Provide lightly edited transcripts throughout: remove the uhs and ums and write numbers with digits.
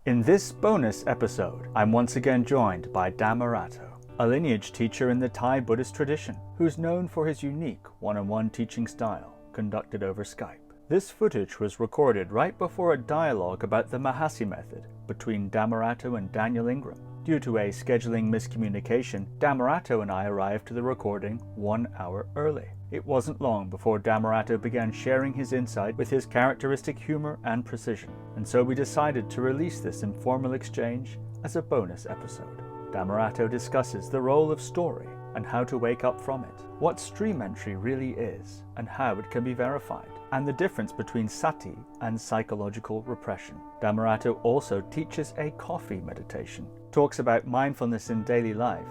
In this bonus episode, I'm once again joined by Dhammarato, a lineage teacher in the Thai Buddhist tradition, who's known for his unique one-on-one teaching style, conducted over Skype. This footage was recorded right before a dialogue about the Mahasi Method between Dhammarato and Daniel Ingram. Due to a scheduling miscommunication, Dhammarato and I arrived to the recording 1 hour early. It wasn't long before Dhammarato began sharing his insight with his characteristic humor and precision, and so we decided to release this informal exchange as a bonus episode. Dhammarato discusses the role of story and how to wake up from it, what stream entry really is and how it can be verified, and the difference between sati and psychological repression. Dhammarato also teaches a coffee meditation, talks about mindfulness in daily life,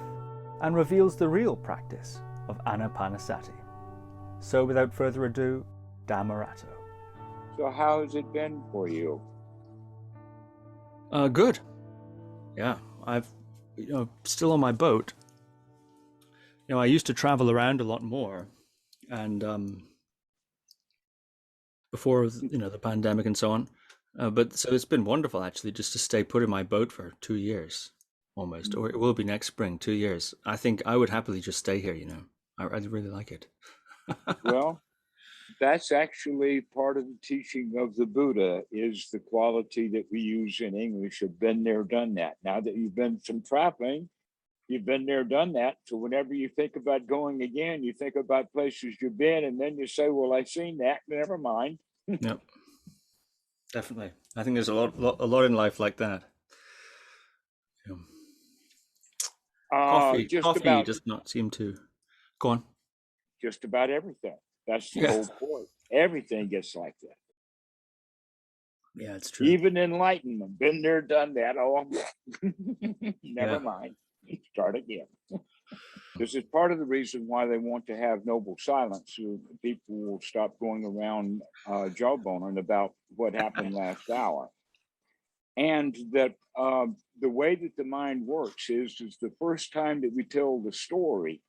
and reveals the real practice of anapanasati. So without further ado, Dhammarato. So how has it been for you? Good. Yeah, I've, still on my boat. I used to travel around a lot more, and before the pandemic and so on. But so it's been wonderful actually just to stay put in my boat for 2 years almost, or it will be next spring, 2 years. I think I would happily just stay here. I really like it. Well, that's actually part of the teaching of the Buddha, is the quality that we use in English of been there, done that. Now that you've been some traveling, you've been there, done that. So whenever you think about going again, you think about places you've been, and then you say, well, I've seen that, never mind. Yep, definitely. I think there's a lot in life like that. Coffee does not seem to go on. Just about everything. That's the whole point. Everything gets like that. Yeah, it's true. Even enlightenment, been there, done that. Oh, never mind. Start again. This is part of the reason why they want to have noble silence, so people will stop going around jawboning about what happened last hour. And that the way that the mind works is the first time that we tell the story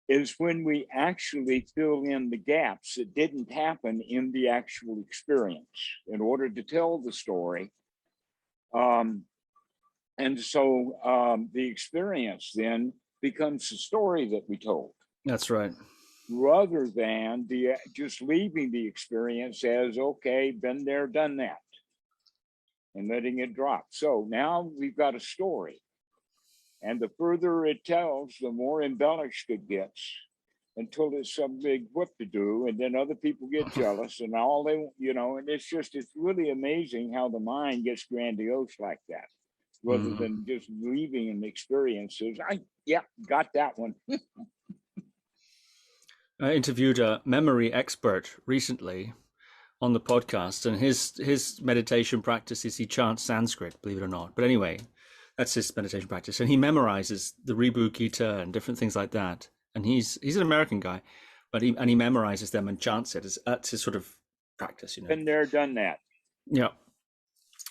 is when we actually fill in the gaps that didn't happen in the actual experience in order to tell the story. And so the experience then becomes the story that we told. That's right. Rather than just leaving the experience as, okay, been there, done that, and letting it drop. So now we've got a story. And the further it tells, the more embellished it gets, until there's some big whoop to do, and then other people get jealous, and all they, and it's really amazing how the mind gets grandiose like that, rather than just leaving an experiences. Got that one. I interviewed a memory expert recently on the podcast, and his meditation practice is he chants Sanskrit, believe it or not. But anyway, that's his meditation practice, and he memorizes the Ribu Gita and different things like that. And he's an American guy, but he memorizes them and chants it. That's his sort of practice, Been there, done that. Yeah,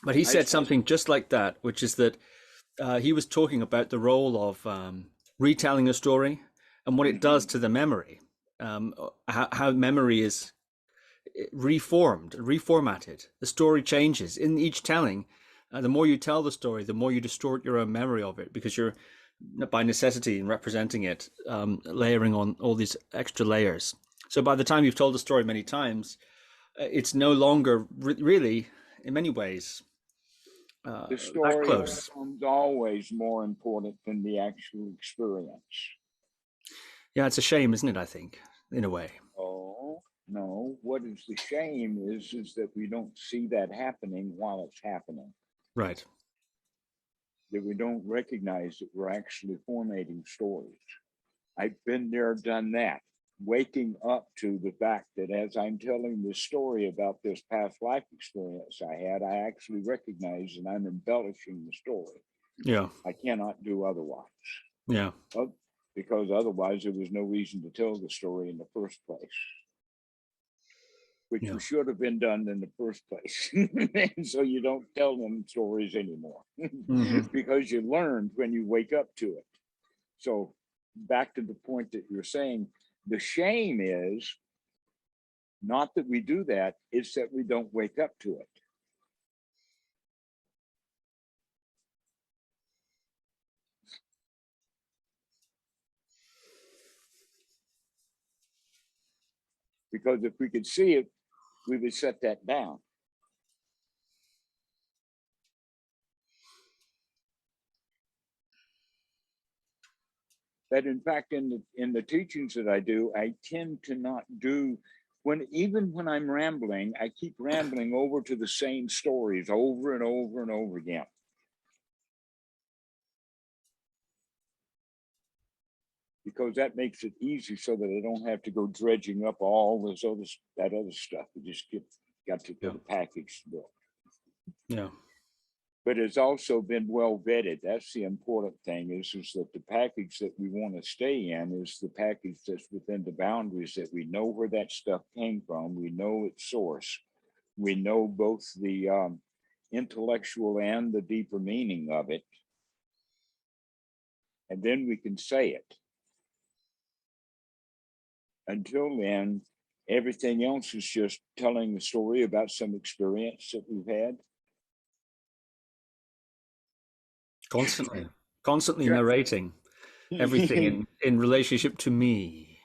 but he said something just like that, which is that he was talking about the role of retelling a story and what it does to the memory, how memory is reformatted. The story changes in each telling. The more you tell the story, the more you distort your own memory of it, because you're, by necessity, in representing it, layering on all these extra layers. So by the time you've told the story many times, it's no longer really, in many ways, the story becomes always more important than the actual experience. Yeah, it's a shame, isn't it? I think, in a way. Oh no! What is the shame is that we don't see that happening while it's happening. Right. That we don't recognize that we're actually formatting stories. I've been there, done that. Waking up to the fact that as I'm telling this story about this past life experience I had, I actually recognize that I'm embellishing the story. Yeah. I cannot do otherwise. Yeah. Because otherwise there was no reason to tell the story in the first place, which should have been done in the first place. And so you don't tell them stories anymore because you learned when you wake up to it. So back to the point that you're saying, the shame is not that we do that, it's that we don't wake up to it. because if we could see it, we would set that down. That in fact, in the teachings that I do, I tend to not do, even when I'm rambling, I keep rambling over to the same stories over and over and over again. Because that makes it easy so that I don't have to go dredging up all this that other stuff. We just got to get the package built. Yeah. But it's also been well vetted. That's the important thing, is that the package that we want to stay in is the package that's within the boundaries, that we know where that stuff came from. We know its source. We know both the intellectual and the deeper meaning of it. And then we can say it. Until then, everything else is just telling the story about some experience that we've had. Constantly narrating everything in relationship to me.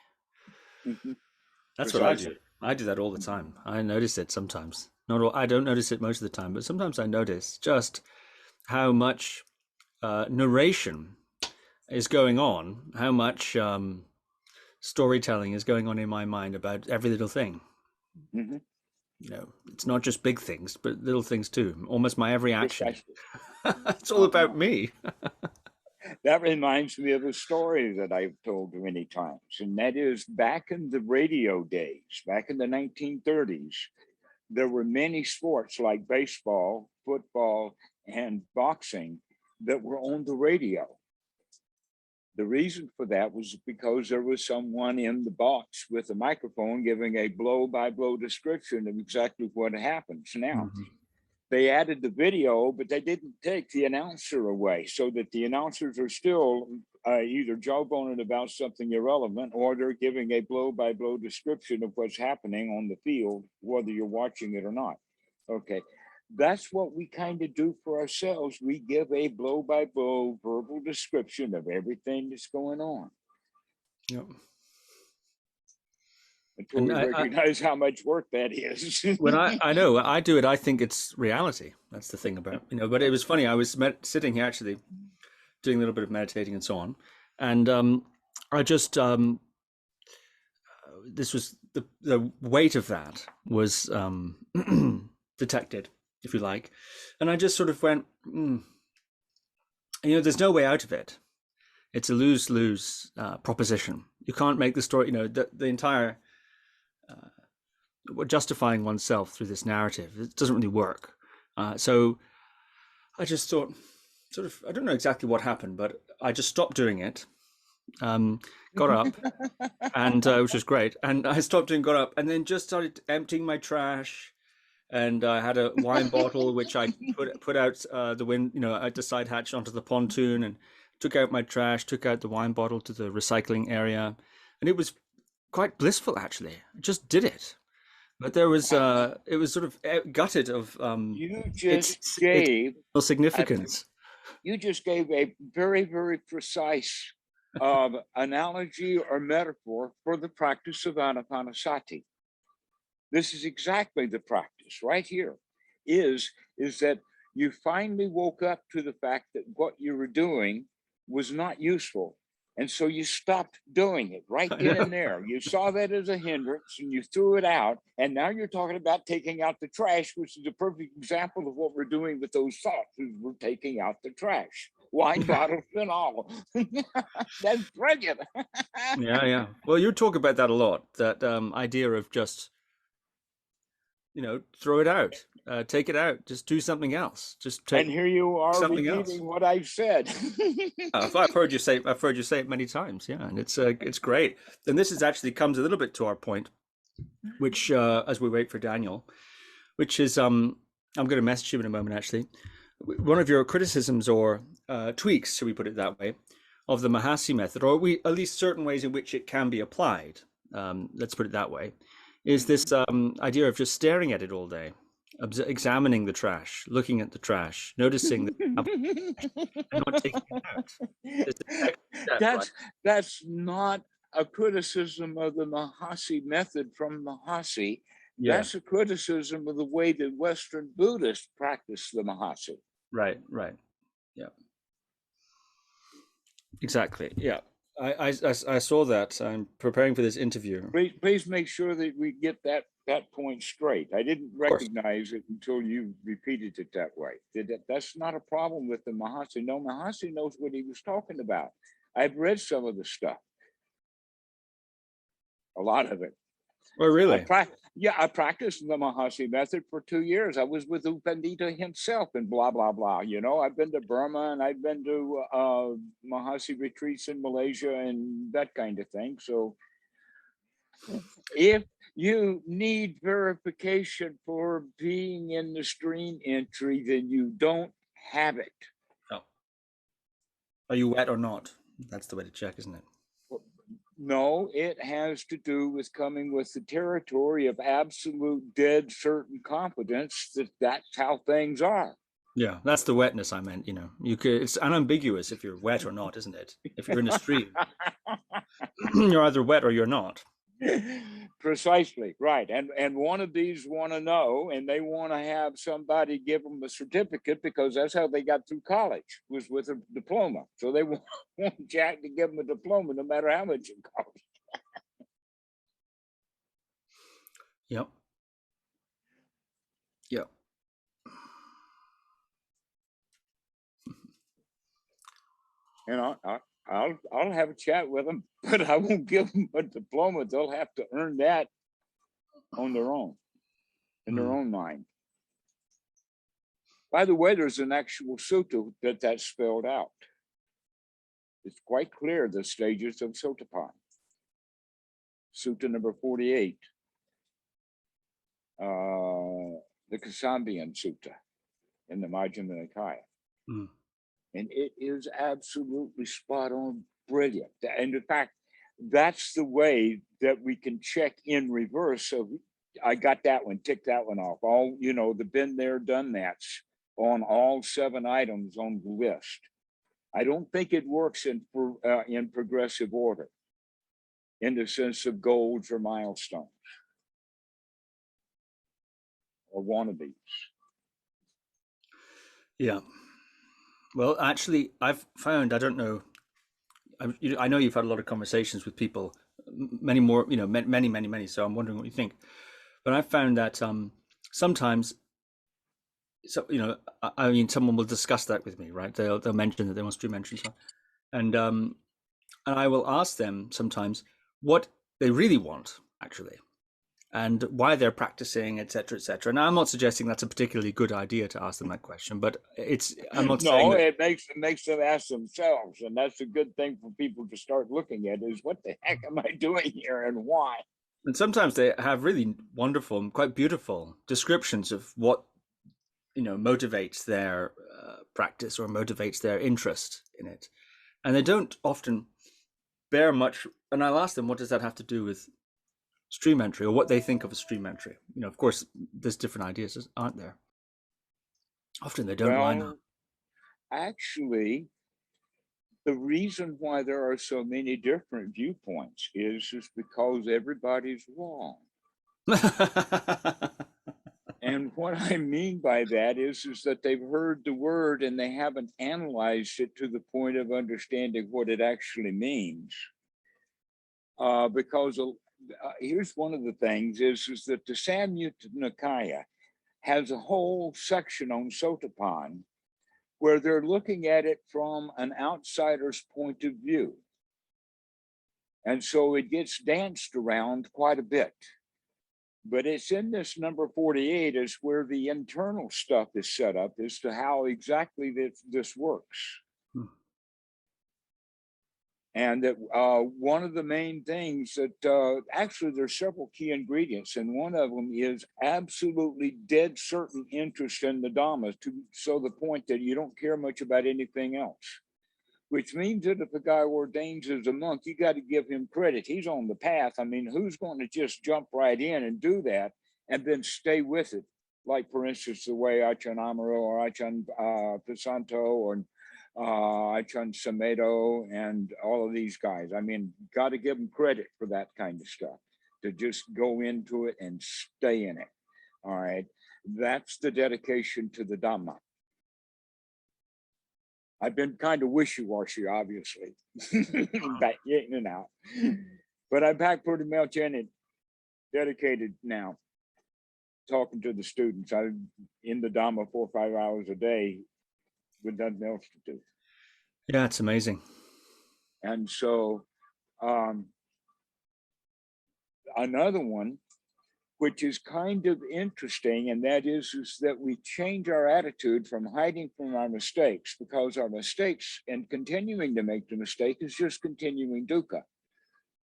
That's what I do. I do that all the time. I notice it sometimes. I don't notice it most of the time, but sometimes I notice just how much narration is going on, how much storytelling is going on in my mind about every little thing. Mm-hmm. You know, it's not just big things, but little things too. Almost my every action. It's all about me. That reminds me of a story that I've told many times, and that is back in the radio days, back in the 1930s, there were many sports like baseball, football, and boxing that were on the radio. The reason for that was because there was someone in the box with a microphone giving a blow-by-blow description of exactly what happens. Now, they added the video, but they didn't take the announcer away, so that the announcers are still either jawboning about something irrelevant, or they're giving a blow-by-blow description of what's happening on the field, whether you're watching it or not. Okay. That's what we kind of do for ourselves. We give a blow-by-blow verbal description of everything that's going on. Yep. Until we recognize how much work that is. When I know I do it, I think it's reality. That's the thing about, you know, but it was funny. I was sitting here actually doing a little bit of meditating and so on. And I just, this was the weight of that was detected, if you like. And I just sort of went, you know, there's no way out of it. It's a lose-lose proposition. You can't make the story, you know, the entire justifying oneself through this narrative, it doesn't really work. So I just thought, sort of, I don't know exactly what happened, but I just stopped doing it, got up, and which was great. And I stopped and got up, and then just started emptying my trash. And I had a wine bottle which I put out the wind, you know, out the side hatch onto the pontoon, and took out my trash, took out the wine bottle to the recycling area, and it was quite blissful actually. I just did it. But there was it was sort of gutted of its significance. You just gave a very, very precise analogy or metaphor for the practice of anapanasati. This is exactly the practice right here, is that you finally woke up to the fact that what you were doing was not useful. And so you stopped doing it right then and there. You saw that as a hindrance and you threw it out. And now you're talking about taking out the trash, which is a perfect example of what we're doing with those thoughts, is we're taking out the trash. Wine bottles and all. That's brilliant. Yeah. Well, you talk about that a lot, that idea of just, you know, throw it out, take it out, just do something else. Just take. And here you are repeating what I've said. I've heard you say it many times. Yeah, and it's great. And this actually comes a little bit to our point, which as we wait for Daniel, which is I'm going to message you in a moment. Actually, one of your criticisms or tweaks, should we put it that way, of the Mahasi Method, or at least certain ways in which it can be applied. Let's put it that way. Is this idea of just staring at it all day, examining the trash, looking at the trash, noticing and not taking it out. That's not a criticism of the Mahasi method from Mahasi. Yeah. That's a criticism of the way that Western Buddhists practice the Mahasi. Right. Yeah. Exactly. Yeah. I saw that. I'm preparing for this interview. Please make sure that we get that point straight. I didn't recognize it until you repeated it that way. That's not a problem with the Mahasi. No, Mahasi knows what he was talking about. I've read some of the stuff, a lot of it. Oh, really? I practiced the Mahasi method for 2 years. I was with U Pandita himself and blah, blah, blah. You know, I've been to Burma and I've been to Mahasi retreats in Malaysia and that kind of thing. So if you need verification for being in the stream entry, then you don't have it. Oh. Are you wet or not? That's the way to check, isn't it? No, it has to do with coming with the territory of absolute dead certain confidence that that's how things are. Yeah, that's the wetness I meant. You know, it's unambiguous if you're wet or not, isn't it? If you're in a stream, you're either wet or you're not. Precisely, right. And one of these want to know, and they want to have somebody give them a certificate because that's how they got through college, was with a diploma. So they want Jack to give them a diploma no matter how much it costs. Yep. Yep. And I'll have a chat with them, but I won't give them a diploma. They'll have to earn that on their own, in their own mind. By the way, there's an actual sutta that's spelled out. It's quite clear the stages of Sotapan. Sutta number 48, the Kasambian Sutta in the Majjhima Nikaya. And it is absolutely spot on, brilliant. And in fact, that's the way that we can check in reverse. So I got that one, tick that one off. All, you know, the been there, done that's on all 7 items on the list. I don't think it works in progressive order, in the sense of goals or milestones or wannabes. Yeah. Well, actually, I've found, I don't know, I know you've had a lot of conversations with people, many more, you know, many. So I'm wondering what you think. But I've found that sometimes, so you know, I mean, someone will discuss that with me, right? They'll mention that they want stream entry, and I will ask them sometimes what they really want, actually, and why they're practicing, etc., etc. Now, I'm not suggesting that's a particularly good idea to ask them that question, but I'm not saying that... it makes them ask themselves, and that's a good thing for people to start looking at: is what the heck am I doing here and why? And sometimes they have really wonderful and quite beautiful descriptions of what, you know, motivates their practice or motivates their interest in it, and they don't often bear much. And I'll ask them, what does that have to do with stream entry, or what they think of a stream entry? You know, of course, there's different ideas, aren't there? Often they don't line up. Actually, the reason why there are so many different viewpoints is because everybody's wrong. And what I mean by that is that they've heard the word and they haven't analyzed it to the point of understanding what it actually means. Because here's one of the things is that the Samyutta Nikaya has a whole section on Sotapan where they're looking at it from an outsider's point of view. And so it gets danced around quite a bit. But it's in this number 48 is where the internal stuff is set up as to how exactly this works. And that one of the main things that actually there's several key ingredients, and one of them is absolutely dead certain interest in the Dhamma, so the point that you don't care much about anything else. Which means that if a guy ordains as a monk, you got to give him credit. He's on the path. I mean, who's going to just jump right in and do that and then stay with it? Like, for instance, the way Ajahn Amaro or Ajahn Pasanto or Chun Samedo, and all of these guys. I mean, got to give them credit for that kind of stuff, to just go into it and stay in it. All right. That's the dedication to the Dhamma. I've been kind of wishy-washy, obviously, back in and out, but I'm back pretty much in it, dedicated now, talking to the students. I'm in the Dhamma 4 or 5 hours a day with nothing else to do. Yeah, it's amazing. And so another one, which is kind of interesting, and that is that we change our attitude from hiding from our mistakes, because our mistakes and continuing to make the mistake is just continuing dukkha.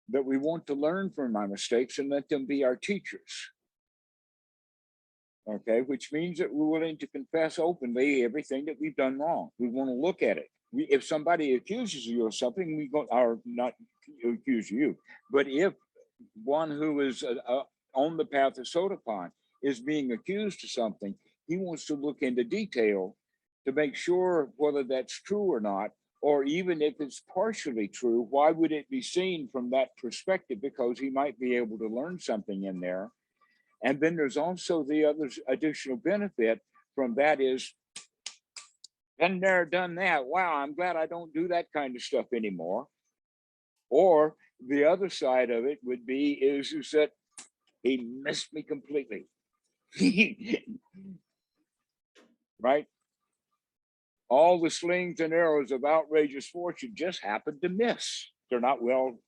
That we want to learn from our mistakes and let them be our teachers. Okay, which means that we're willing to confess openly everything that we've done wrong. We want to look at it. If somebody accuses you of something, we go, or not accuse you, but if one who is on the path of Sotapan is being accused of something, he wants to look into detail to make sure whether that's true or not, or even if it's partially true, why would it be seen from that perspective? Because he might be able to learn something in there. And then there's also the other additional benefit from that is, been there, done that. Wow, I'm glad I don't do that kind of stuff anymore. Or the other side of it would be is that he missed me completely. Right? All the slings and arrows of outrageous fortune just happened to miss. They're not well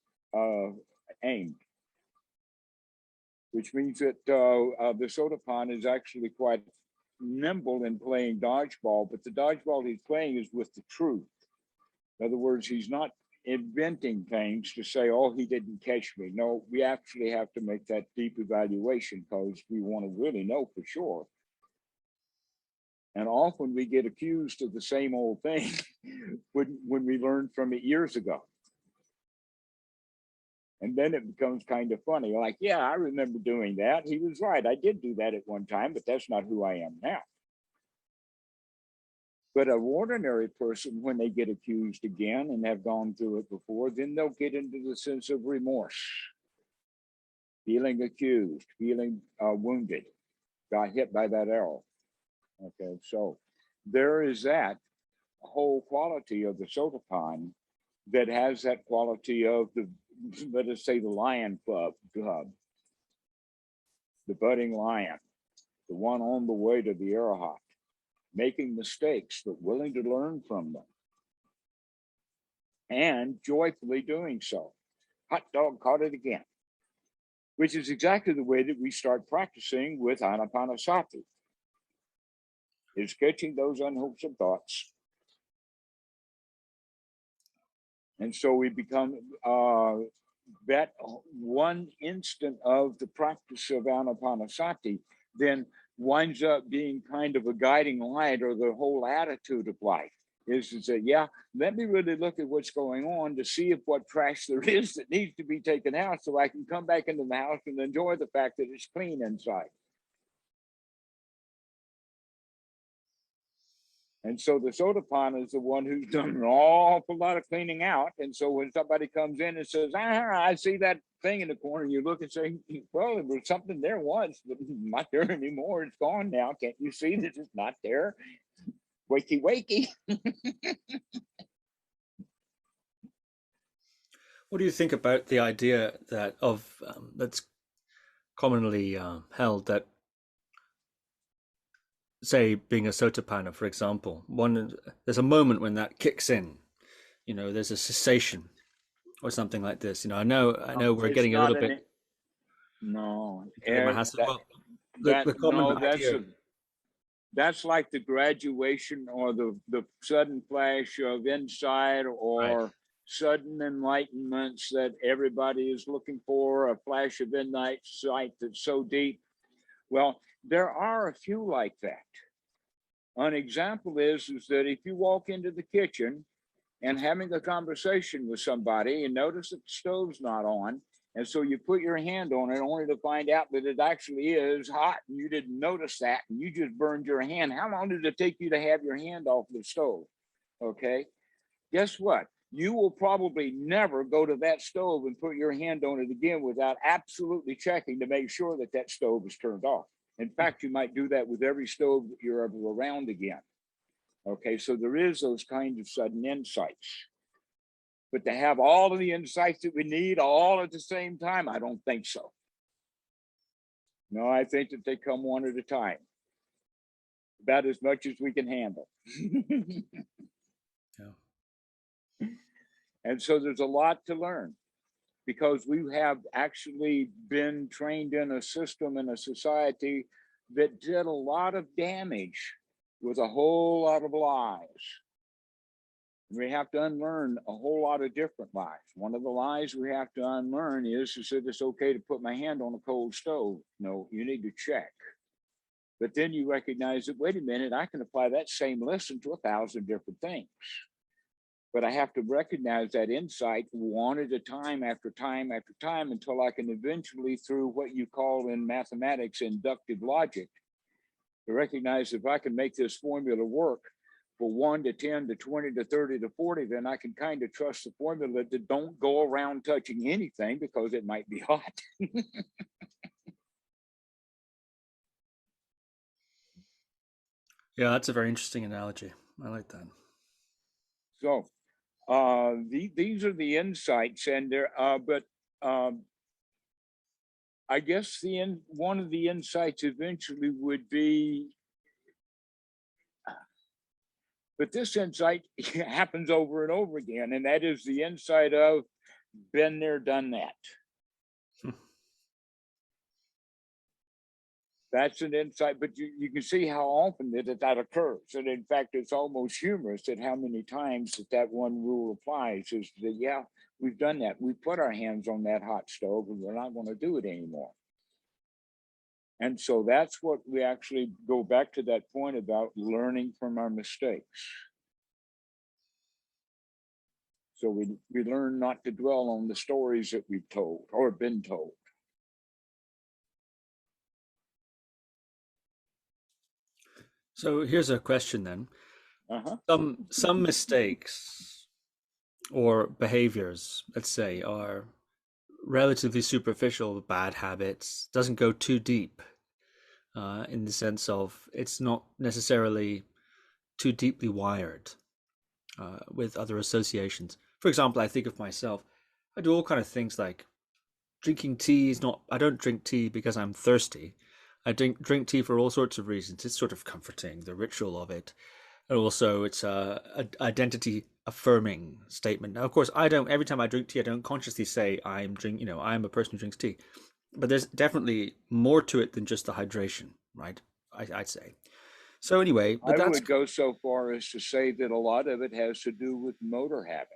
aimed. Which means that the Sotapan is actually quite nimble in playing dodgeball, but the dodgeball he's playing is with the truth. In other words, he's not inventing things to say, oh, he didn't catch me. No, we actually have to make that deep evaluation because we want to really know for sure. And often we get accused of the same old thing when we learned from it years ago. And then it becomes kind of funny, like, yeah, I remember doing that. He was right. I did do that at one time, but that's not who I am now. But an ordinary person, when they get accused again and have gone through it before, then they'll get into the sense of remorse, feeling accused, feeling wounded, got hit by that arrow. Okay, so there is that whole quality of the Sotapan that has that quality of the, let us say, the lion club, the budding lion, the one on the way to the Arahat, making mistakes, but willing to learn from them and joyfully doing so. Hot dog caught it again, which is exactly the way that we start practicing with anapanasati, is catching those unwholesome thoughts. And so we become that one instant of the practice of anapanasati then winds up being kind of a guiding light, or the whole attitude of life is to say, yeah, let me really look at what's going on to see if what trash there is that needs to be taken out, so I can come back into the house and enjoy the fact that it's clean inside. And so the Sotapan is the one who's done an awful lot of cleaning out. And so when somebody comes in and says, I see that thing in the corner, you look and say, well, there was something there once, but not there anymore. It's gone now. Can't you see that it's not there? Wakey, wakey. What do you think about the idea that that's commonly held that, say, being a Sotapanna, for example, there's a moment when that kicks in, there's a cessation or something like this. I know we're getting a little bit. No, that's like the graduation or the sudden flash of insight, or right, sudden enlightenments that everybody is looking for, a flash of insight that's so deep. Well, there are a few like that. An example is that if you walk into the kitchen and having a conversation with somebody and notice that the stove's not on, and so you put your hand on it only to find out that it actually is hot and you didn't notice that and you just burned your hand. How long did it take you to have your hand off the stove? okay, guess what? You will probably never go to that stove and put your hand on it again without absolutely checking to make sure that that stove is turned off. In fact, you might do that with every stove that you're ever around again. Okay, so there is those kinds of sudden insights. But to have all of the insights that we need all at the same time, I don't think so. No, I think that they come one at a time, about as much as we can handle. Yeah. And so there's a lot to learn, because we have actually been trained in a system and a society that did a lot of damage with a whole lot of lies. We have to unlearn a whole lot of different lies. One of the lies we have to unlearn is that it's okay to put my hand on a cold stove. No, you need to check. But then you recognize that, wait a minute, I can apply that same lesson to 1,000 different things. But I have to recognize that insight one at a time after time after time until I can eventually, through what you call in mathematics inductive logic, to recognize if I can make this formula work for 1 to 10 to 20 to 30 to 40, then I can kind of trust the formula that don't go around touching anything because it might be hot. Yeah, that's a very interesting analogy. I like that. So these are the insights, and there. But I guess one of the insights eventually would be, but this insight happens over and over again, and that is the insight of been there, done that. That's an insight, but you can see how often that occurs. And in fact, it's almost humorous that how many times that one rule applies is that, yeah, we've done that. We put our hands on that hot stove and we're not going to do it anymore. And so that's what we actually go back to, that point about learning from our mistakes. So we learn not to dwell on the stories that we've told or been told. So here's a question then. Uh-huh. Some mistakes or behaviors, let's say, are relatively superficial bad habits, doesn't go too deep in the sense of it's not necessarily too deeply wired with other associations. For example, I think of myself, I do all kind of things like drinking tea is not, I don't drink tea because I'm thirsty. I drink tea for all sorts of reasons. It's sort of comforting, the ritual of it. And also it's a identity affirming statement. Now, of course, every time I drink tea, I don't consciously say I'm a person who drinks tea. But there's definitely more to it than just the hydration, right? I'd say. So anyway, but I would go so far as to say that a lot of it has to do with motor habit.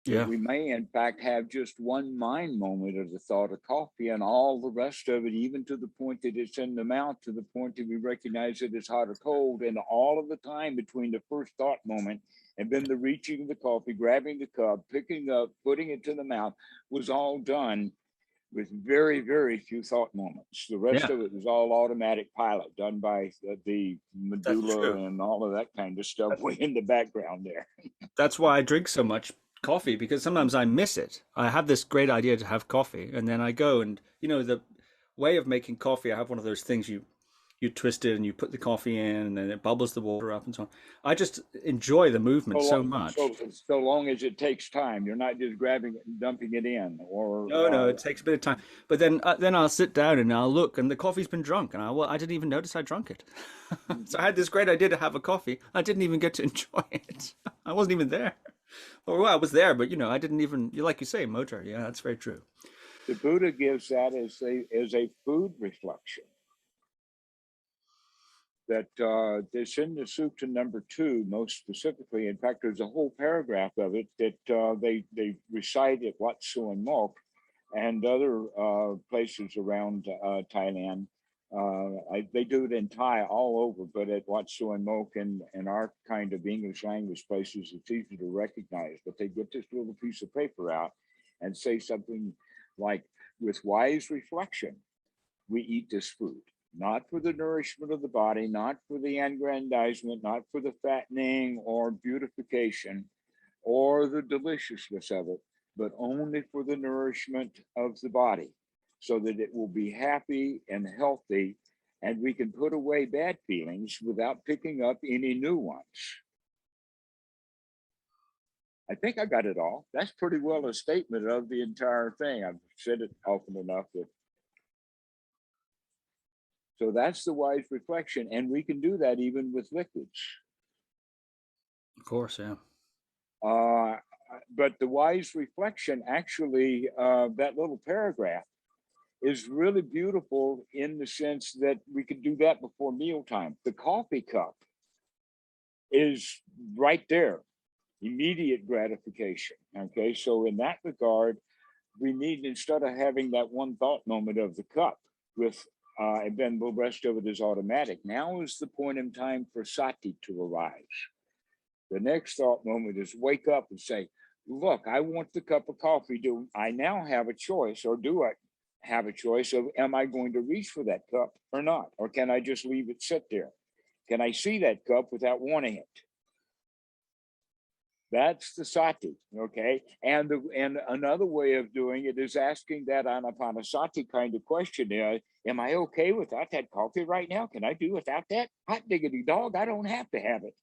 Yeah. We may, in fact, have just one mind moment of the thought of coffee, and all the rest of it, even to the point that it's in the mouth, to the point that we recognize it as hot or cold, and all of the time between the first thought moment and then the reaching of the coffee, grabbing the cup, picking up, putting it to the mouth, was all done with very, very few thought moments. The rest of it was all automatic pilot, done by the medulla and all of that kind of stuff way in the background there. That's why I drink so much coffee, because sometimes I miss it. I have this great idea to have coffee, and then I go and, the way of making coffee, I have one of those things you twist it and you put the coffee in and then it bubbles the water up and so on. I just enjoy the movement so much. So long as it takes time, you're not just grabbing it and dumping it in, or no, it takes a bit of time. But then I'll sit down and I'll look, and the coffee's been drunk, and I didn't even notice I drunk it. So I had this great idea to have a coffee. I didn't even get to enjoy it. I wasn't even there. Or well, I was there, but I didn't even. Like you say, motor. Yeah, that's very true. The Buddha gives that as a food reflection. That it's in the Sutta number 2, most specifically. In fact, there's a whole paragraph of it that they recite at Wat Suan Mok and other places around Thailand. They do it in Thai all over, but at Wat Suan Mok and our kind of English language places, it's easy to recognize. But they get this little piece of paper out and say something like, with wise reflection, we eat this food. not for the nourishment of the body, not for the aggrandizement, not for the fattening or beautification or the deliciousness of it, but only for the nourishment of the body, so that it will be happy and healthy, and we can put away bad feelings without picking up any new ones. I think I got it all. That's pretty well a statement of the entire thing. I've said it often enough that. So that's the wise reflection, and we can do that even with liquids. Of course, yeah. But the wise reflection, actually, that little paragraph is really beautiful in the sense that we could do that before mealtime. The coffee cup is right there, immediate gratification. Okay, so in that regard, we need, instead of having that one thought moment of the cup with, and then the rest of it is automatic, now is the point in time for sati to arise. The next thought moment is wake up and say, look, I want the cup of coffee. Do I now have a choice, or do I have a choice of, am I going to reach for that cup or not? Or can I just leave it sit there? Can I see that cup without wanting it? That's the sati, okay? And another way of doing it is asking that anapanasati kind of question. Am I okay without that coffee right now? Can I do without that? Hot diggity dog, I don't have to have it.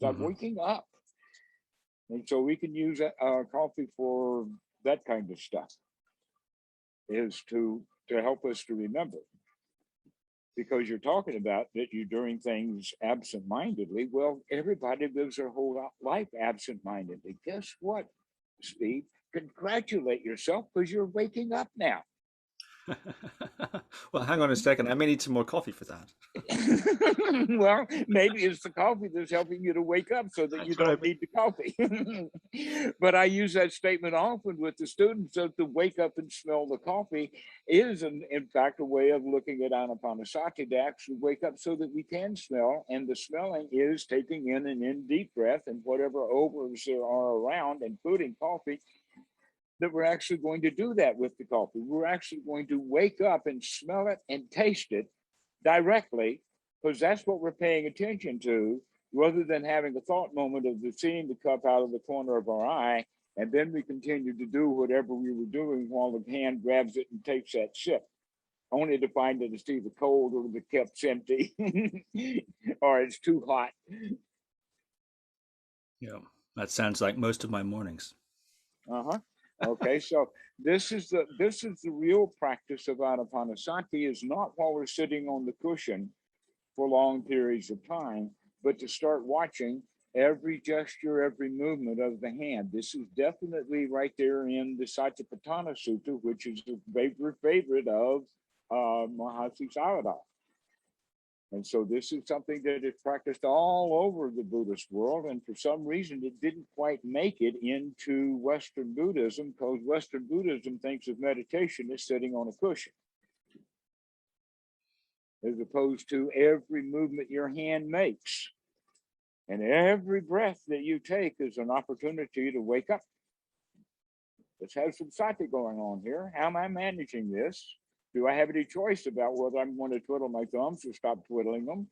I'm waking up. And so we can use coffee for that kind of stuff, is to help us to remember. Because you're talking about that you're doing things absent-mindedly. Well, everybody lives their whole life absent-mindedly. Guess what, Steve? Congratulate yourself, because you're waking up now. Well, hang on a second. I may need some more coffee for that. Well, maybe it's the coffee that's helping you to wake up so that you don't need the coffee. But I use that statement often with the students, that to wake up and smell the coffee is, in fact, a way of looking at anapanasati, to actually wake up so that we can smell. And the smelling is taking in an in deep breath, and whatever odors there are around, including coffee, that we're actually going to do that with the coffee. We're actually going to wake up and smell it and taste it directly, because that's what we're paying attention to, rather than having a thought moment of seeing the cup out of the corner of our eye, and then we continue to do whatever we were doing while the hand grabs it and takes that sip, only to find that it's either cold or the cup's empty or it's too hot. Yeah, that sounds like most of my mornings. Okay, so this is the real practice of anapanasati, is not while we're sitting on the cushion for long periods of time, but to start watching every gesture, every movement of the hand. This is definitely right there in the Satipatthana Sutta, which is the favorite of Mahasi Method. And so this is something that is practiced all over the Buddhist world. And for some reason, it didn't quite make it into Western Buddhism, because Western Buddhism thinks of meditation as sitting on a cushion, as opposed to every movement your hand makes. And every breath that you take is an opportunity to wake up. Let's have some sati going on here. How am I managing this? Do I have any choice about whether I'm going to twiddle my thumbs or stop twiddling them?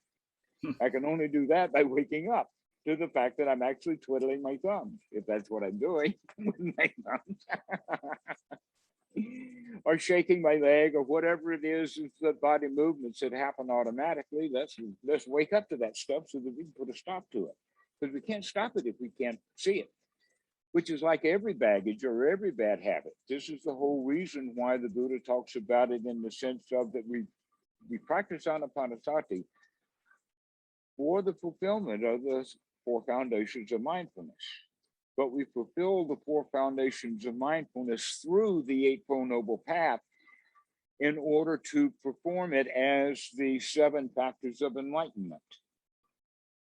I can only do that by waking up to the fact that I'm actually twiddling my thumbs, if that's what I'm doing with my thumbs. Or shaking my leg, or whatever it is the body movements that happen automatically. Let's wake up to that stuff so that we can put a stop to it. Because we can't stop it if we can't see it, which is like every baggage or every bad habit. This is the whole reason why the Buddha talks about it, in the sense of that we practice anapanasati for the fulfillment of the 4 foundations of mindfulness. But we fulfill the 4 foundations of mindfulness through the Eightfold Noble Path, in order to perform it as the 7 factors of enlightenment,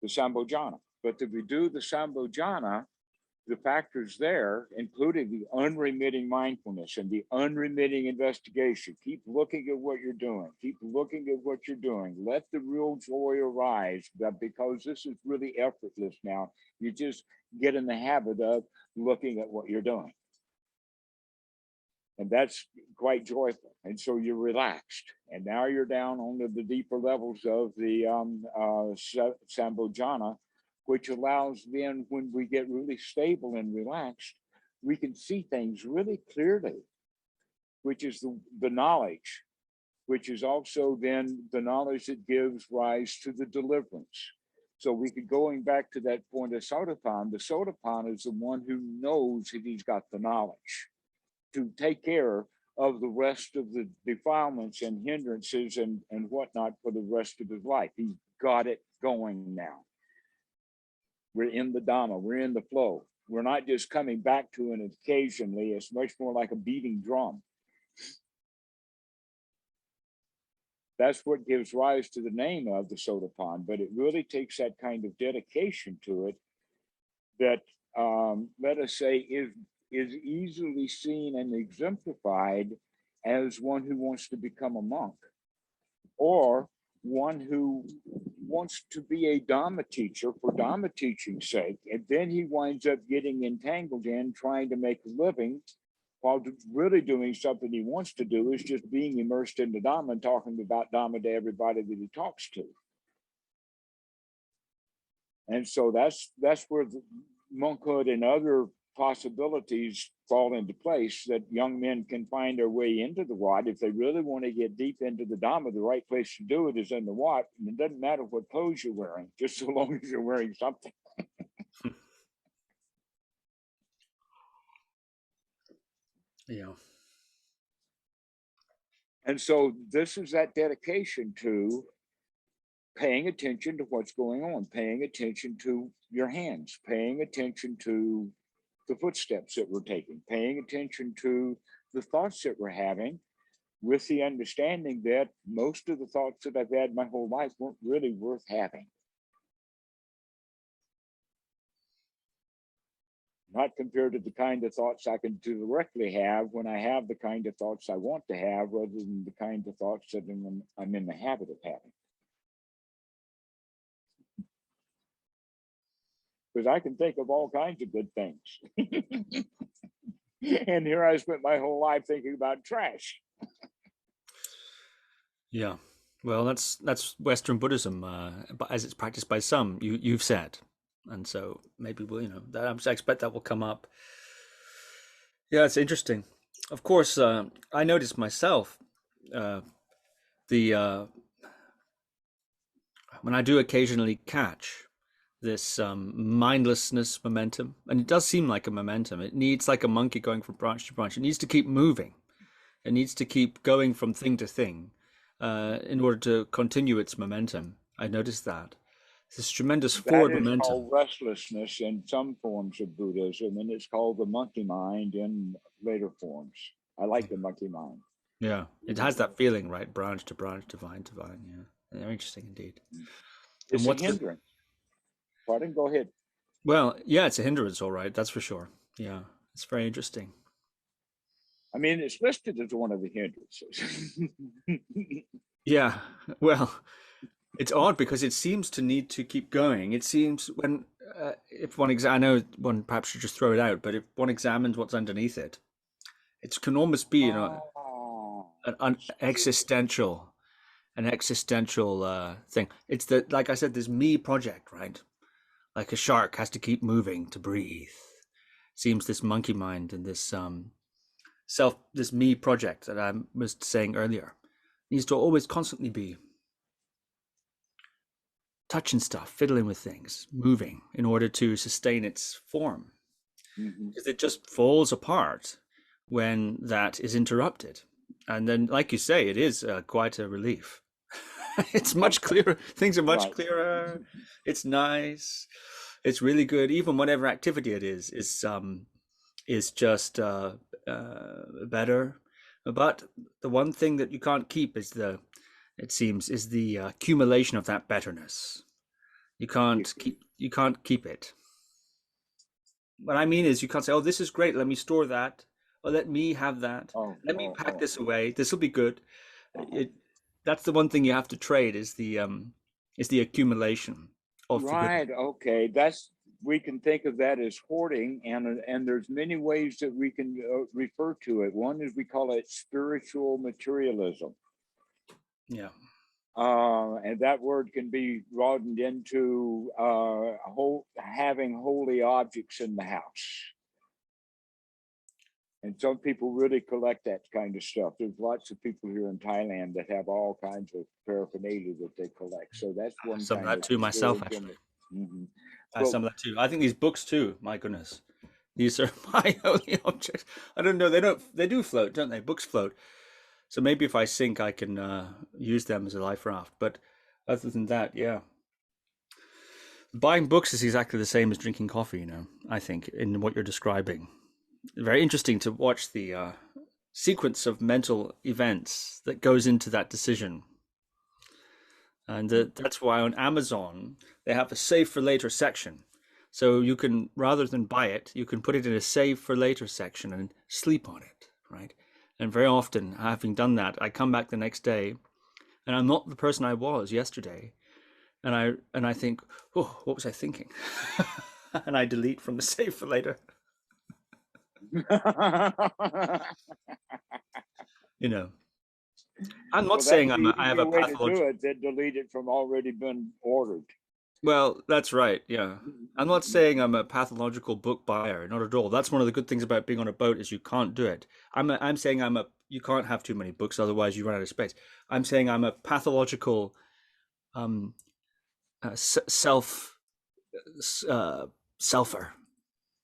the Sambhojana. But if we do the Sambhojana, the factors there, including the unremitting mindfulness and the unremitting investigation. Keep looking at what you're doing. Keep looking at what you're doing. Let the real joy arise, because this is really effortless now. You just get in the habit of looking at what you're doing. And that's quite joyful. And so you're relaxed. And now you're down onto the deeper levels of the Sambhojana, which allows then, when we get really stable and relaxed, we can see things really clearly, which is the knowledge, which is also then the knowledge that gives rise to the deliverance. So we could, going back to that point of Sotapan, the Sotapan is the one who knows that he's got the knowledge to take care of the rest of the defilements and hindrances and whatnot for the rest of his life. He's got it going now. We're in the Dhamma, we're in the flow. We're not just coming back to it occasionally. It's much more like a beating drum. That's what gives rise to the name of the Sotapan, but it really takes that kind of dedication to it that, let us say, is easily seen and exemplified as one who wants to become a monk, or one who wants to be a Dhamma teacher for Dhamma teaching's sake, and then he winds up getting entangled in trying to make a living while really doing something he wants to do, is just being immersed in the Dhamma and talking about Dhamma to everybody that he talks to. And so that's where the monkhood and other possibilities fall into place, that young men can find their way into the Wat. If they really want to get deep into the Dhamma, the right place to do it is in the Wat. And it doesn't matter what clothes you're wearing, just so long as you're wearing something. Yeah. And so this is that dedication to paying attention to what's going on, paying attention to your hands, paying attention to the footsteps that we're taking, paying attention to the thoughts that we're having, with the understanding that most of the thoughts that I've had my whole life weren't really worth having. Not compared to the kind of thoughts I can directly have when I have the kind of thoughts I want to have, rather than the kind of thoughts that I'm in the habit of having. Because I can think of all kinds of good things. And here I spent my whole life thinking about trash. Yeah. Well, that's Western Buddhism, as it's practiced by some. You've said, and so maybe we'll, I expect that will come up. Yeah, it's interesting. Of course, I noticed myself the when I do occasionally catch this mindlessness momentum, and it does seem like a momentum. It needs, like a monkey going from branch to branch. It needs to keep moving. It needs to keep going from thing to thing in order to continue its momentum. I noticed that. This tremendous forward momentum. That is called restlessness in some forms of Buddhism, and it's called the monkey mind in later forms. I like the monkey mind. Yeah, it has that feeling, right? Branch to branch, divine to divine. Yeah, they're interesting indeed. It's a hindrance. Pardon? Go ahead. Well, yeah, it's a hindrance, all right. That's for sure. Yeah, it's very interesting. I mean, it's listed as one of the hindrances. Yeah, well, it's odd because it seems to need to keep going. It seems when, if one I know one perhaps should just throw it out, but if one examines what's underneath it, it can almost be, an existential thing. It's the, like I said, this me project, right? Like a shark has to keep moving to breathe. Seems this monkey mind and this this me project that I was saying earlier needs to always constantly be touching stuff, fiddling with things, moving in order to sustain its form. Because it just falls apart when that is interrupted. And then, like you say, it is quite a relief. It's much clearer. Things are much clearer. It's nice. It's really good. Even whatever activity it is just better. But the one thing that you can't keep is the accumulation of that betterness. You can't keep it. What I mean is, you can't say, "Oh, this is great. Let me store that. Or let me have that. Let me pack this away. This will be good." That's the one thing you have to trade is the accumulation of right. Okay, that's we can think of that as hoarding, and there's many ways that we can refer to it. One is we call it spiritual materialism. Yeah. And that word can be broadened into having holy objects in the house. And some people really collect that kind of stuff. There's lots of people here in Thailand that have all kinds of paraphernalia that they collect. So that's one Some of kind that too myself, religion. actually. Mm-hmm. I have some of that too. I think these books too. My goodness, these are my holy objects. I don't know. They do float, don't they? Books float. So maybe if I sink, I can use them as a life raft. But other than that, yeah. Buying books is exactly the same as drinking coffee, you know, I think, in what you're describing. Very interesting to watch the sequence of mental events that goes into that decision. And that's why on Amazon, they have a save for later section. So you can, rather than buy it, you can put it in a save for later section and sleep on it, right? And very often, having done that, I come back the next day and I'm not the person I was yesterday. And I think, oh, what was I thinking? And I delete from the save for later. You know, I'm not saying I have a pathological way to do it, that delete it from already been ordered. Well, that's right. Yeah. I'm not saying I'm a pathological book buyer, not at all. That's one of the good things about being on a boat is you can't do it. I'm saying you can't have too many books, otherwise you run out of space. I'm saying I'm a pathological selfer.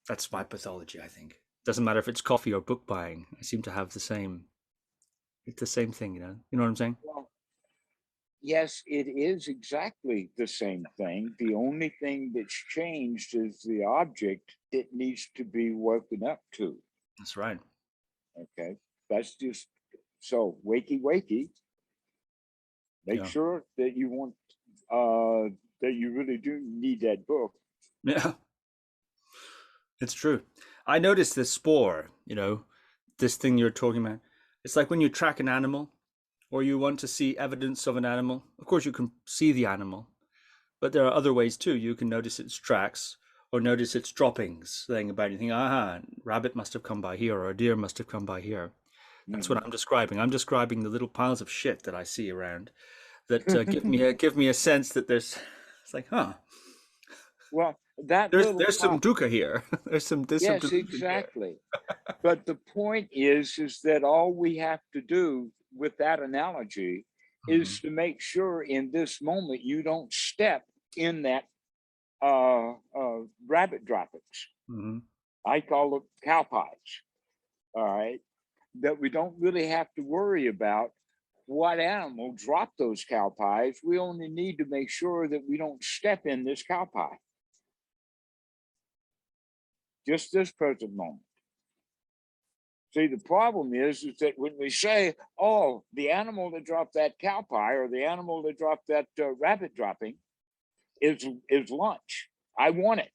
That's my pathology, I think. Doesn't matter if it's coffee or book buying. I seem to have it's the same thing, you know. You know what I'm saying? Well, yes, it is exactly the same thing. The only thing that's changed is the object it needs to be woken up to. That's right. Okay. That's just so wakey. Make sure that you want that you really do need that book. Yeah. It's true. I noticed this spore, you know, this thing you're talking about. It's like when you track an animal or you want to see evidence of an animal. Of course, you can see the animal, but there are other ways too. You can notice its tracks or notice its droppings, saying about anything. Aha, rabbit must have come by here or a deer must have come by here. That's what I'm describing. I'm describing the little piles of shit that I see around that give me a sense that it's like, huh. Well, there's some dukkha here. There's some yes, exactly. But the point is that all we have to do with that analogy is to make sure in this moment you don't step in that rabbit droppings. I call them cow pies. All right, that we don't really have to worry about what animal dropped those cow pies. We only need to make sure that we don't step in this cow pie. Just this present moment. See, the problem is that when we say, oh, the animal that dropped that cow pie or the animal that dropped that rabbit dropping is lunch. I want it.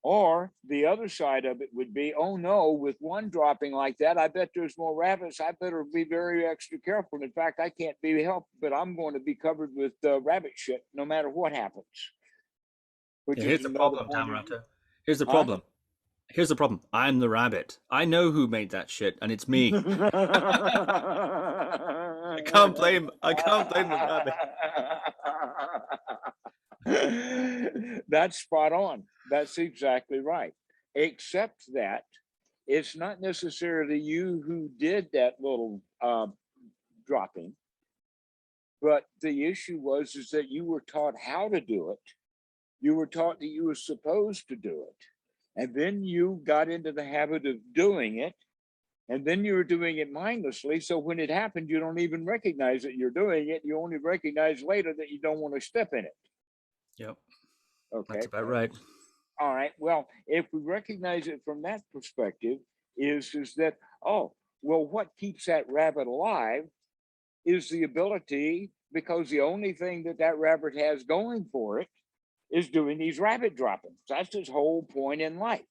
Or the other side of it would be, oh no, with one dropping like that, I bet there's more rabbits. I better be very extra careful. In fact, I can't be helped, but I'm going to be covered with rabbit shit no matter what happens. Here's the problem, Dhammarato. Here's the problem. Here's the problem. I'm the rabbit. I know who made that shit, and it's me. I can't blame the rabbit. That's spot on. That's exactly right. Except that it's not necessarily you who did that little dropping, but the issue was that you were taught how to do it. You were taught that you were supposed to do it. And then you got into the habit of doing it. And then you were doing it mindlessly. So when it happened, you don't even recognize that you're doing it. You only recognize later that you don't want to step in it. Yep. Okay. That's about right. All right. Well, if we recognize it from that perspective, is that, oh, well, what keeps that rabbit alive is the ability, because the only thing that rabbit has going for it is doing these rabbit droppings. That's his whole point in life.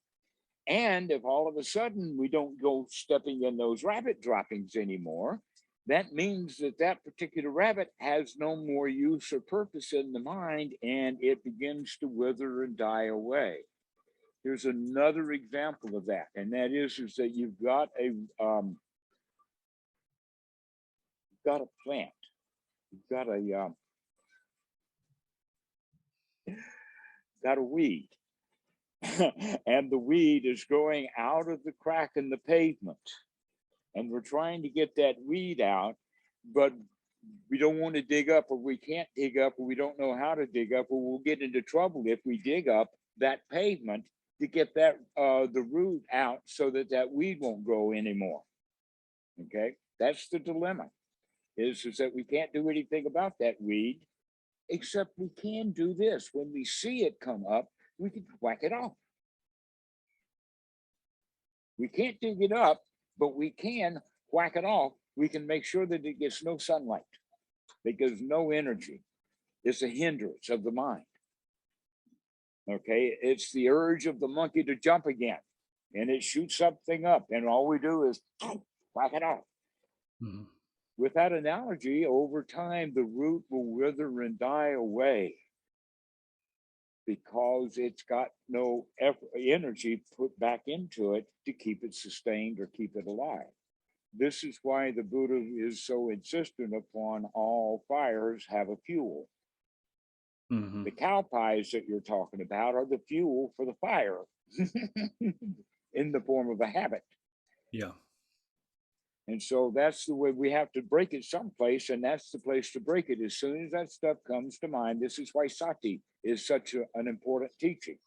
And if all of a sudden we don't go stepping in those rabbit droppings anymore, that means that that particular rabbit has no more use or purpose in the mind, and it begins to wither and die away. Here's another example of that, and that is that you've got a plant, you've got a weed, and the weed is growing out of the crack in the pavement, and we're trying to get that weed out, but we don't want to dig up, or we can't dig up, or we don't know how to dig up, or we'll get into trouble if we dig up that pavement to get that the root out so that that weed won't grow anymore. Okay, that's the dilemma, is that we can't do anything about that weed, except we can do this. When we see it come up, we can whack it off. We can't dig it up, but we can whack it off. We can make sure that it gets no sunlight, because no energy is a hindrance of the mind. Okay, it's the urge of the monkey to jump again, and it shoots something up, and all we do is whack it off. Mm-hmm. With that analogy, over time, the root will wither and die away, because it's got no energy put back into it to keep it sustained or keep it alive. This is why the Buddha is so insistent upon all fires have a fuel. Mm-hmm. The cow pies that you're talking about are the fuel for the fire in the form of a habit. Yeah. And so that's the way we have to break it someplace, and that's the place to break it. As soon as that stuff comes to mind, this is why sati is such an important teaching,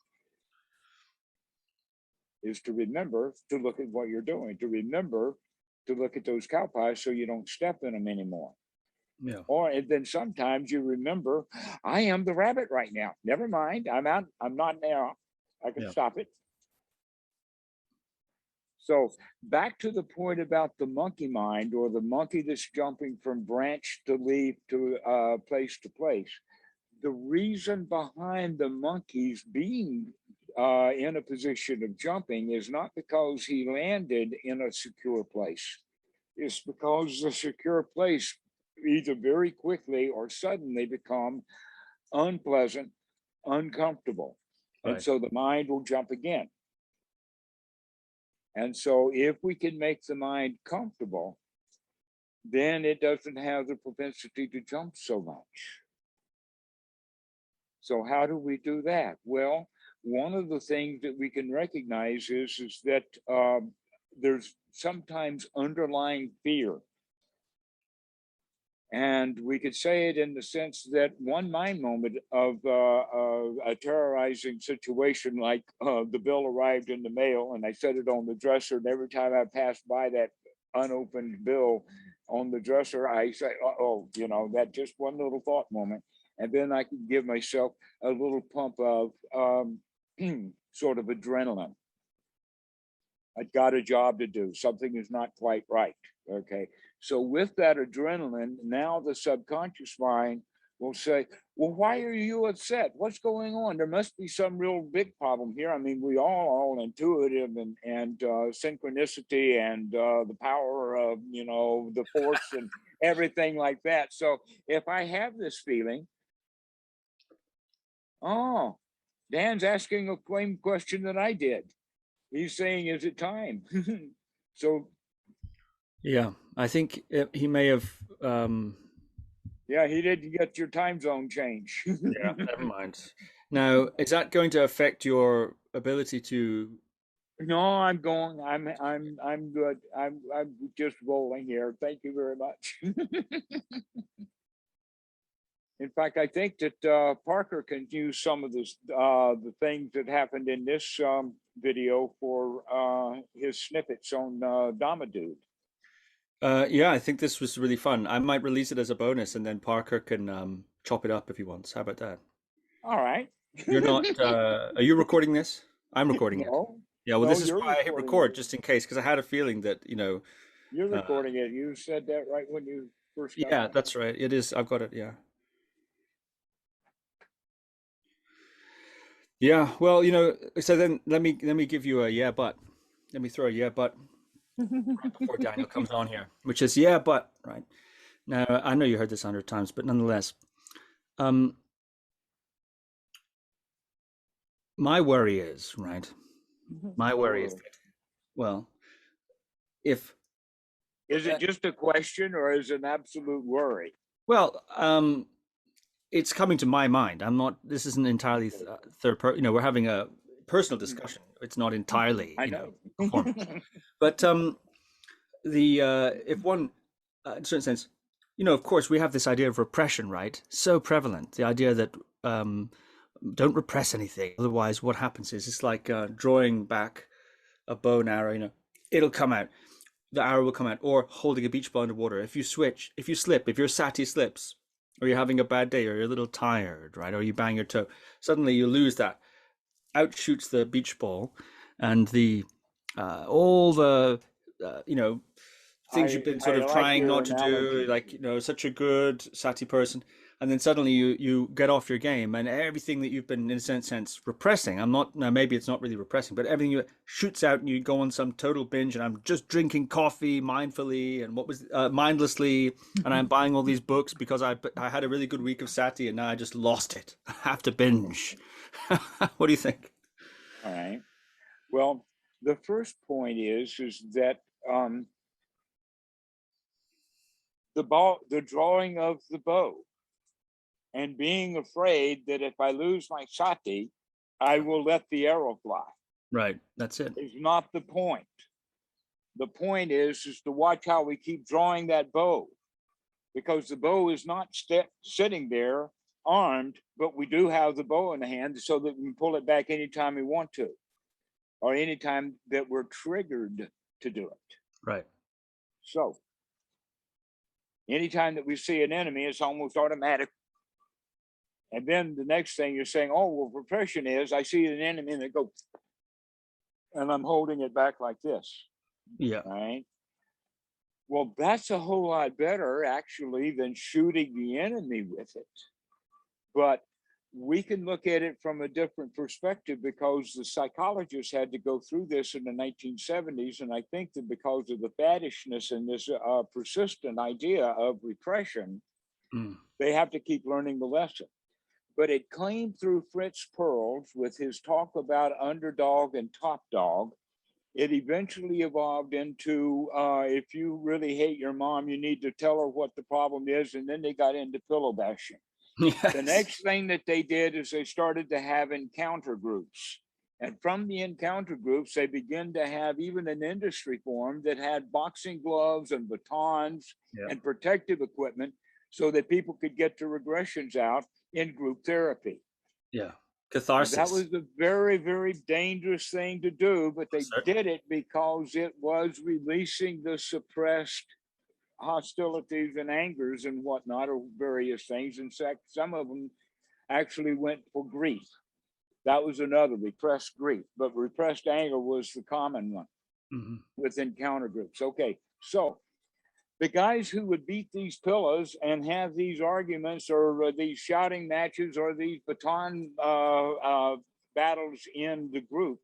is to remember to look at what you're doing, to remember to look at those cow pies so you don't step in them anymore. Yeah. Or and then sometimes you remember, I am the rabbit right now. Never mind, I'm out. I'm not now. I can stop it. So back to the point about the monkey mind, or the monkey that's jumping from branch to leaf to place to place. The reason behind the monkeys being in a position of jumping is not because he landed in a secure place. It's because the secure place either very quickly or suddenly become unpleasant, uncomfortable. Right. And so the mind will jump again. And so if we can make the mind comfortable, then it doesn't have the propensity to jump so much. So how do we do that? Well, one of the things that we can recognize is that there's sometimes underlying fear. And we could say it in the sense that one mind moment of a terrorizing situation, like the bill arrived in the mail and I set it on the dresser, and every time I passed by that unopened bill on the dresser, I say, oh, you know, that just one little thought moment. And then I can give myself a little pump of sort of adrenaline. I've got a job to do. Something is not quite right. Okay. So with that adrenaline, now the subconscious mind will say, well, why are you upset? What's going on? There must be some real big problem here. I mean, we all intuitive and synchronicity and the power of, you know, the force and everything like that. So if I have this feeling, oh, Dan's asking a same question that I did. He's saying, is it time? So yeah, I think he may have yeah, he didn't get your time zone change. yeah, never mind. Now, is that going to affect your ability to No, I'm going. I'm good. I'm just rolling here. Thank you very much. In fact, I think that Parker can use some of this, the things that happened in this video for his snippets on Dhammarato. yeah, I think this was really fun. I might release it as a bonus, and then Parker can chop it up if he wants. How about that? All right. You're not. Are you recording this? I'm recording it. No, Yeah. Well, no, this is you're why I hit recording record it. just in case, because I had a feeling that You're recording it. You said that right when you first got yeah, on. that's right. It is. I've got it. Yeah. Yeah. Well, so then let me give you a yeah, but let me throw a yeah, but before Daniel comes on here, which is, yeah, but, right. Now, I know you heard this 100 times, but nonetheless, my worry is, right? My worry is that, well, if, Is it just a question or is it an absolute worry? well, it's coming to my mind. I'm not, this isn't entirely third person, we're having a personal discussion. It's not entirely, I know. formal. But if one, in a certain sense, of course, we have this idea of repression, right? So prevalent. The idea that don't repress anything. Otherwise, what happens is it's like drawing back a bow and arrow, it'll come out. The arrow will come out, or holding a beach ball underwater. If you slip, if your sati slips, or you're having a bad day, or you're a little tired, right, or you bang your toe, suddenly you lose that. Out shoots the beach ball, and the all the things you've been sort of trying not to do, like such a good sati person, and then suddenly you get off your game, and everything that you've been in a sense repressing. Maybe it's not really repressing, but everything you shoots out, and you go on some total binge. And I'm just drinking coffee mindfully and mindlessly, and I'm buying all these books because I had a really good week of sati, and now I just lost it. I have to binge. What do you think? All right. Well, the first point is that the drawing of the bow and being afraid that if I lose my sati, I will let the arrow fly. Right. That's it. Is not the point. The point is to watch how we keep drawing that bow, because the bow is not sitting there armed, but we do have the bow in the hand so that we can pull it back anytime we want to, or anytime that we're triggered to do it. Right. So anytime that we see an enemy, it's almost automatic. And then the next thing you're saying, oh, well, repression is I see an enemy and they go, and I'm holding it back like this. Yeah. Right. Well, that's a whole lot better actually than shooting the enemy with it. But we can look at it from a different perspective, because the psychologists had to go through this in the 1970s. And I think that because of the faddishness and this persistent idea of repression, they have to keep learning the lesson. But it came through Fritz Perls with his talk about underdog and top dog. It eventually evolved into if you really hate your mom, you need to tell her what the problem is. And then they got into pillow bashing. Yes. The next thing that they did is they started to have encounter groups. And from the encounter groups, they began to have even an industry form that had boxing gloves and batons and protective equipment so that people could get the regressions out in group therapy. Yeah. Catharsis. And that was a very, very dangerous thing to do, but they did it because it was releasing the suppressed hostilities and angers and whatnot, or various things. In fact, some of them actually went for grief. That was another, repressed grief, but repressed anger was the common one with encounter groups. Okay, so the guys who would beat these pillows and have these arguments or these shouting matches or these baton battles in the group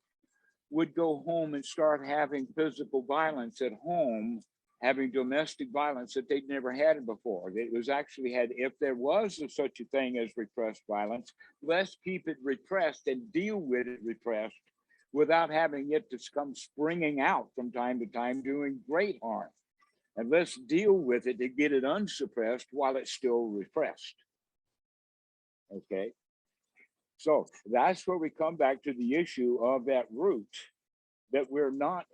would go home and start having physical violence at home, having domestic violence that they'd never had before. It was actually if there was such a thing as repressed violence, let's keep it repressed and deal with it repressed without having it to come springing out from time to time doing great harm. And let's deal with it to get it unsuppressed while it's still repressed. Okay. So that's where we come back to the issue of that root, that we're not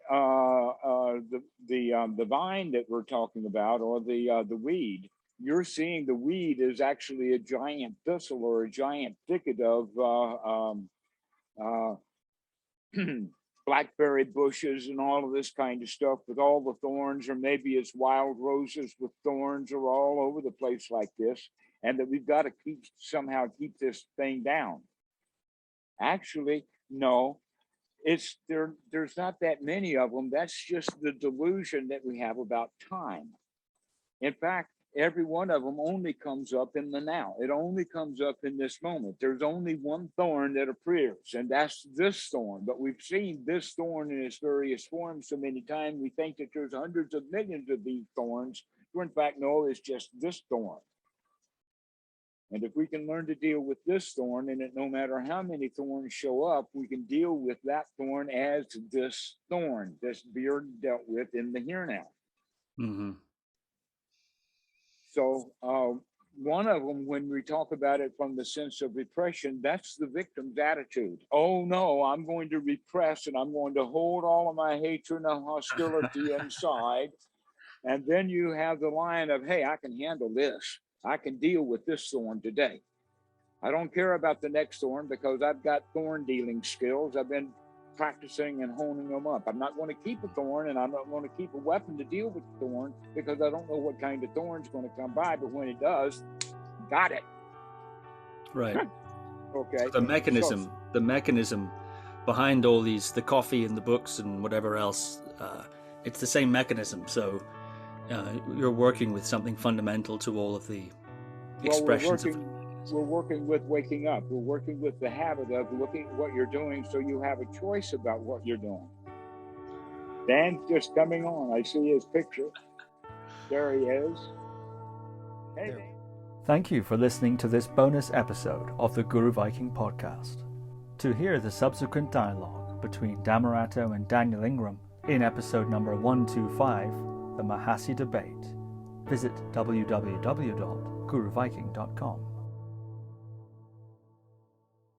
the vine that we're talking about, or the weed. You're seeing the weed is actually a giant thistle or a giant thicket of blackberry bushes and all of this kind of stuff with all the thorns, or maybe it's wild roses with thorns, or all over the place like this, and that we've got to somehow keep this thing down. Actually, no. There's not that many of them. That's just the delusion that we have about time. In fact, every one of them only comes up in the now. It only comes up in this moment. There's only one thorn that appears, and that's this thorn. But we've seen this thorn in its various forms so many times, we think that there's hundreds of millions of these thorns. In fact, no, it's just this thorn. And if we can learn to deal with this thorn, and no matter how many thorns show up, we can deal with that thorn as this thorn that's being dealt with in the here now. Mm-hmm. So one of them, when we talk about it from the sense of repression, that's the victim's attitude. Oh no, I'm going to repress, and I'm going to hold all of my hatred and hostility inside. And then you have the line of, hey, I can handle this. I can deal with this thorn today. I don't care about the next thorn because I've got thorn dealing skills. I've been practicing and honing them up. I'm not going to keep a thorn, and I'm not going to keep a weapon to deal with the thorn because I don't know what kind of thorn's going to come by. But when it does, got it. Right. Okay. So the mechanism behind all these, the coffee and the books and whatever else, it's the same mechanism. So you're working with something fundamental to all of the expressions we're working with waking up. We're working with the habit of looking at what you're doing so you have a choice about what you're doing. Dan's just coming on. I see his picture. There he is. Hey, Dan. Thank you for listening to this bonus episode of the Guru Viking podcast. To hear the subsequent dialogue between Dhammarato and Daniel Ingram in episode number 125, The Mahasi Debate, visit www.guruviking.com.